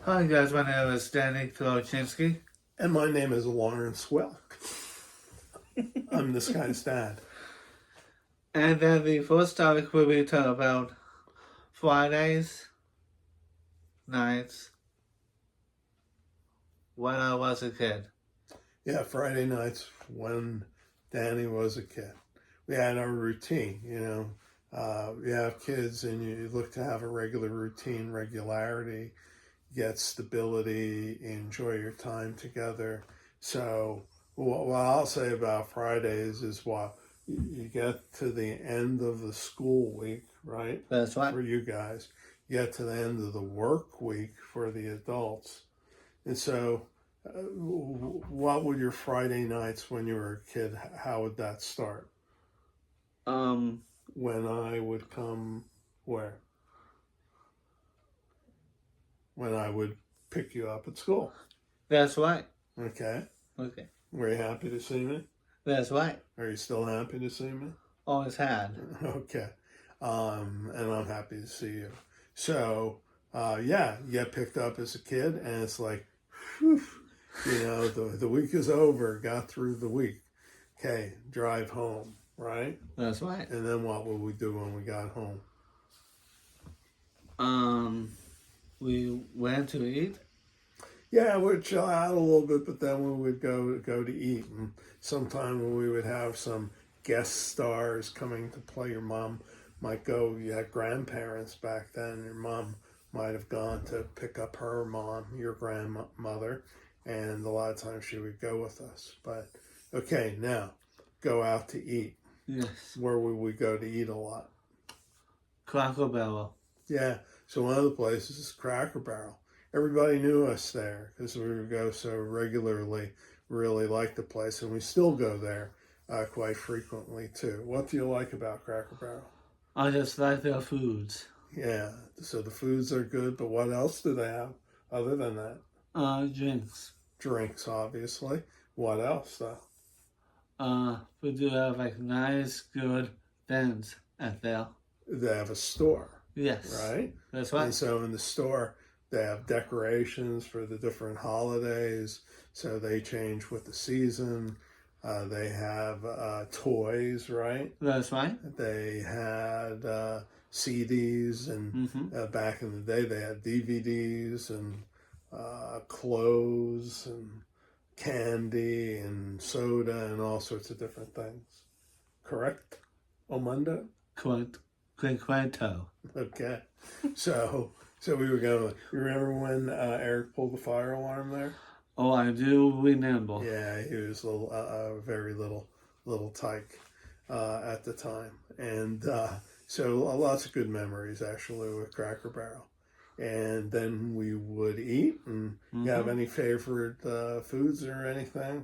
Hi guys, my name is Danny Tolochinsky. And my name is Lawrence Welk. I'm this guy's dad. And then the first topic will be talk about Fridays nights when I was a kid. Yeah, Friday nights when Danny was a kid. We had our routine, you have kids and you look to have a regular routine, regularity, get stability, enjoy your time together. So what I'll say about Fridays is what you get to the end of the school week, right? That's right. For you guys. You get to the end of the work week for the adults. And so what would your Friday nights when you were a kid, how would that start? When I would come where? When I would pick you up at school. That's right. Okay. Okay. Were you happy to see me? That's right. Are you still happy to see me? Always had. Okay. And I'm happy to see you. So, yeah, you get picked up as a kid and it's like, whew, the week is over, got through the week. Okay, drive home, right? That's right. And then what would we do when we got home? We went to eat. Yeah, we'd chill out a little bit, but then we would go to eat. And sometime we would have some guest stars coming to play. Your mom might go. You had grandparents back then. Your mom might have gone to pick up her mom, your grandmother, and a lot of times she would go with us. But okay, now go out to eat. Yes. Where would we go to eat a lot? Cracker Barrel. Yeah, so one of the places is Cracker Barrel. Everybody knew us there because we would go so regularly. Really liked the place, and we still go there quite frequently too. What do you like about Cracker Barrel? I just like their foods. Yeah, so the foods are good, but what else do they have other than that? Drinks. Drinks, obviously. What else though? We do have like nice, good things at there. They have a store. Yes. Right? That's right. And so in the store, they have decorations for the different holidays, so they change with the season. They have toys, right? That's right. They had CDs, and back in the day, they had DVDs and clothes and candy and soda and all sorts of different things. Correct, Omundo? Correct. Quinquento. Okay. So we were going. You remember when Eric pulled the fire alarm there? Oh, I do remember. Yeah, he was a very little tyke at the time, and so lots of good memories actually with Cracker Barrel. And then we would eat. And you have any favorite foods or anything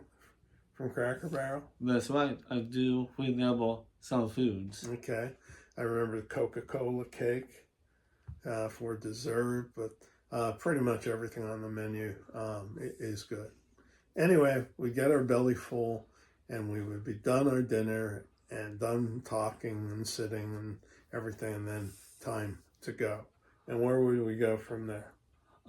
from Cracker Barrel? That's right. I do remember some foods. Okay. I remember the Coca-Cola cake for dessert, but pretty much everything on the menu is good. Anyway, we get our belly full, and we would be done our dinner and done talking and sitting and everything, and then time to go. And where would we go from there?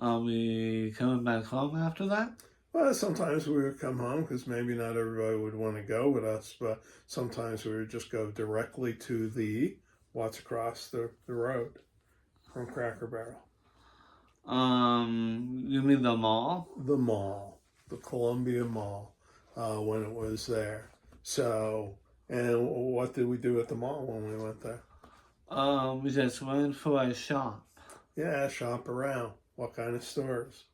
Are we coming back home after that? Well, sometimes we would come home because maybe not everybody would want to go with us, but sometimes we would just go directly to what's across the road from Cracker Barrel. You mean the mall? The mall, the Columbia Mall, when it was there. So, and what did we do at the mall when we went there? We just went for a shop. Yeah, shop around. What kind of stores?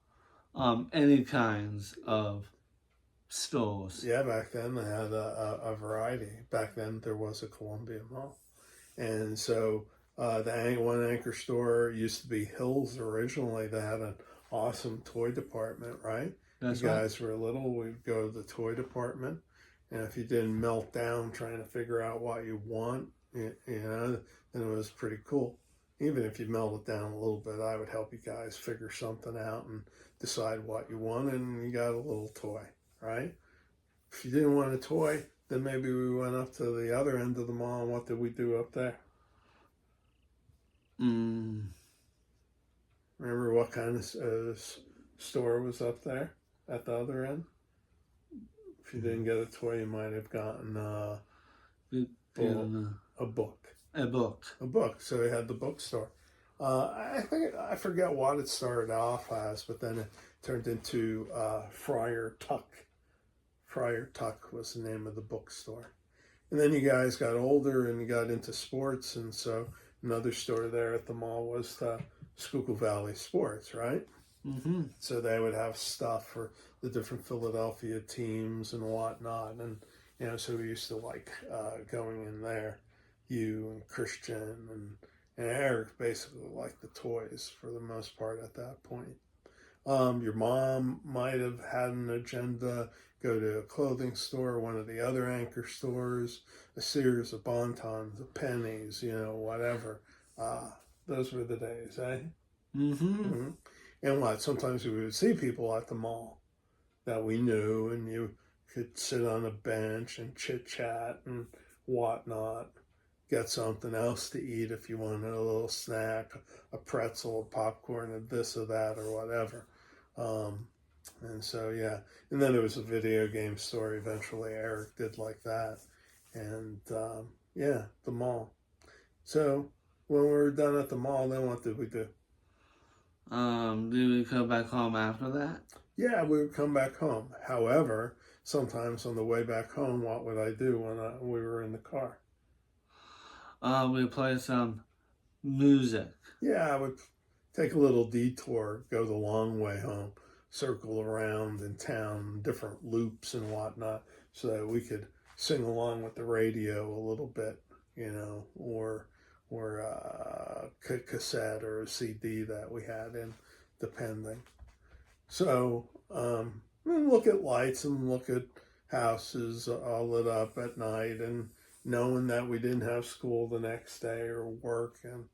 Any kinds of stores. Yeah, back then they had a variety. Back then there was a Columbia Mall. And so the one anchor store used to be Hills originally. They had an awesome toy department, right? That's you right. guys were little, we'd go to the toy department. And if you didn't melt down trying to figure out what you want, then it was pretty cool. Even if you melt it down a little bit, I would help you guys figure something out and decide what you wanted, and you got a little toy, right? If you didn't want a toy, then maybe we went up to the other end of the mall, and what did we do up there? Remember what kind of store was up there at the other end? If you didn't get a toy, you might have gotten a book. A book. A book. So they had the bookstore. I think I forget what it started off as, but then it turned into Friar Tuck. Friar Tuck was the name of the bookstore. And then you guys got older and you got into sports, and so another store there at the mall was the Schuylkill Valley Sports, right? Mm-hmm. So they would have stuff for the different Philadelphia teams and whatnot, and so we used to like going in there. You and Christian and Eric basically liked the toys for the most part at that point. Your mom might have had an agenda, go to a clothing store, one of the other anchor stores, a Sears, a Bon-Tons, a Pennies, whatever. Those were the days, eh? Mm-hmm. Mm-hmm. And what? Sometimes we would see people at the mall that we knew, and you could sit on a bench and chit-chat and whatnot. Get something else to eat if you wanted a little snack, a pretzel, a popcorn, a this or that or whatever. And so, yeah. And then there was a video game store. Eventually, Eric did like that. And, yeah, the mall. So, when we were done at the mall, then what did we do? Did we come back home after that? Yeah, we would come back home. However, sometimes on the way back home, what would I do when we were in the car? We play some music. Yeah, I would take a little detour, go the long way home, circle around in town, different loops and whatnot, so that we could sing along with the radio a little bit, or cassette or a CD that we had in, depending. So, look at lights and look at houses all lit up at night, and knowing that we didn't have school the next day or work, and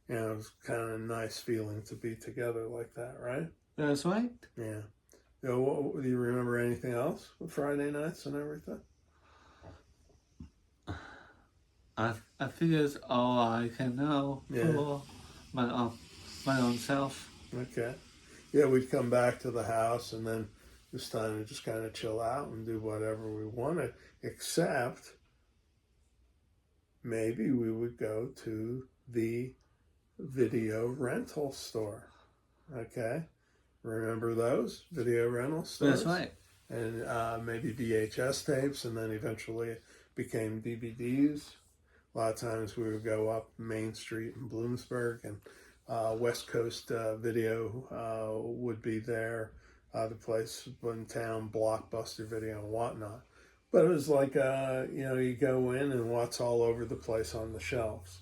it was kind of a nice feeling to be together like that, right? That's right. Yeah. Do you remember anything else with Friday nights and everything? I think it's all I can know for my own self. Okay. Yeah, we'd come back to the house, and then it was time to just kind of chill out and do whatever we wanted, except maybe we would go to the video rental store. Okay? Remember those video rental stores? That's right. And maybe VHS tapes, and then eventually it became DVDs. A lot of times we would go up Main Street in Bloomsburg, and West Coast Video would be there. The place in town, Blockbuster Video and whatnot. But it was like, you go in and what's all over the place on the shelves?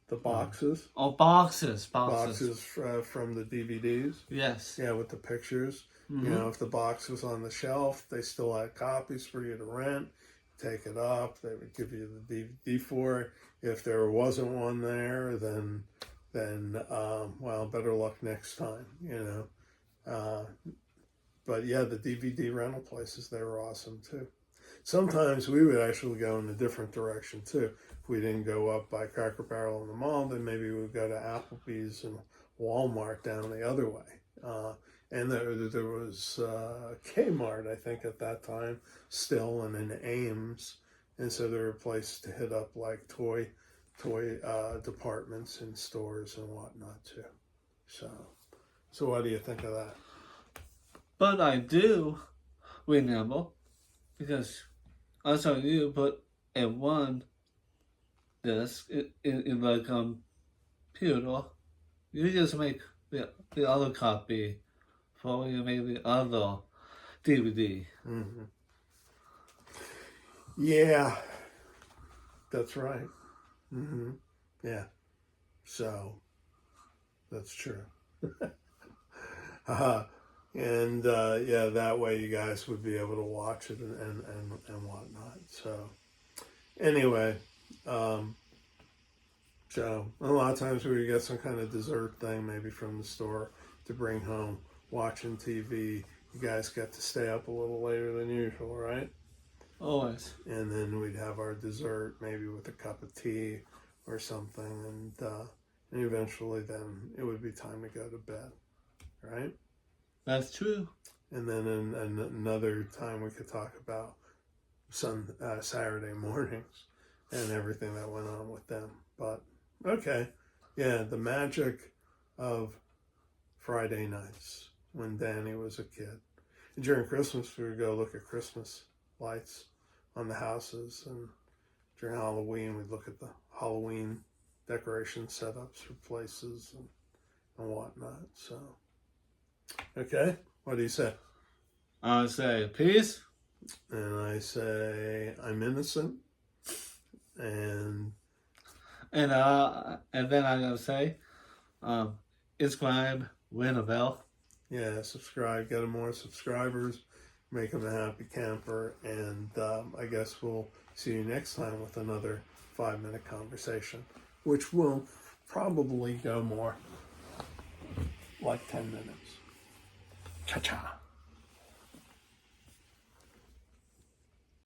The boxes. Oh, boxes. Boxes from the DVDs. Yes. Yeah, with the pictures. Mm-hmm. If the box was on the shelf, they still had copies for you to rent. Take it up. They would give you the DVD for it. If there wasn't one there, then better luck next time. But yeah, the DVD rental places, they were awesome too. Sometimes we would actually go in a different direction too. If we didn't go up by Cracker Barrel in the mall, then maybe we would go to Applebee's and Walmart down the other way. And there was Kmart, I think, at that time, still, and in Ames. And so there were places to hit up like toy departments and stores and whatnot too. So what do you think of that? But I do remember, because also you put in one disk in the computer, you just make the other copy for when you make the other DVD. Mm-hmm. Yeah, that's right. Mm-hmm. Yeah, so that's true. And that way you guys would be able to watch it and whatnot. So anyway, so a lot of times we would get some kind of dessert thing, maybe from the store, to bring home. Watching TV, you guys got to stay up a little later than usual, right? Always. And then we'd have our dessert, maybe with a cup of tea or something, and eventually then it would be time to go to bed, right? That's true. And then in another time we could talk about Saturday mornings and everything that went on with them. But okay, yeah, the magic of Friday nights when Danny was a kid. And during Christmas, we would go look at Christmas lights on the houses, and during Halloween, we'd look at the Halloween decoration setups for places and whatnot. So, okay, what do you say? I say peace. And I say I'm innocent, and And then I'm gonna say, subscribe, ring a bell. yeah, subscribe, get them more subscribers, make them a happy camper, and I guess we'll see you next time with another 5-minute conversation, which will probably go more like 10 minutes. Cha-cha.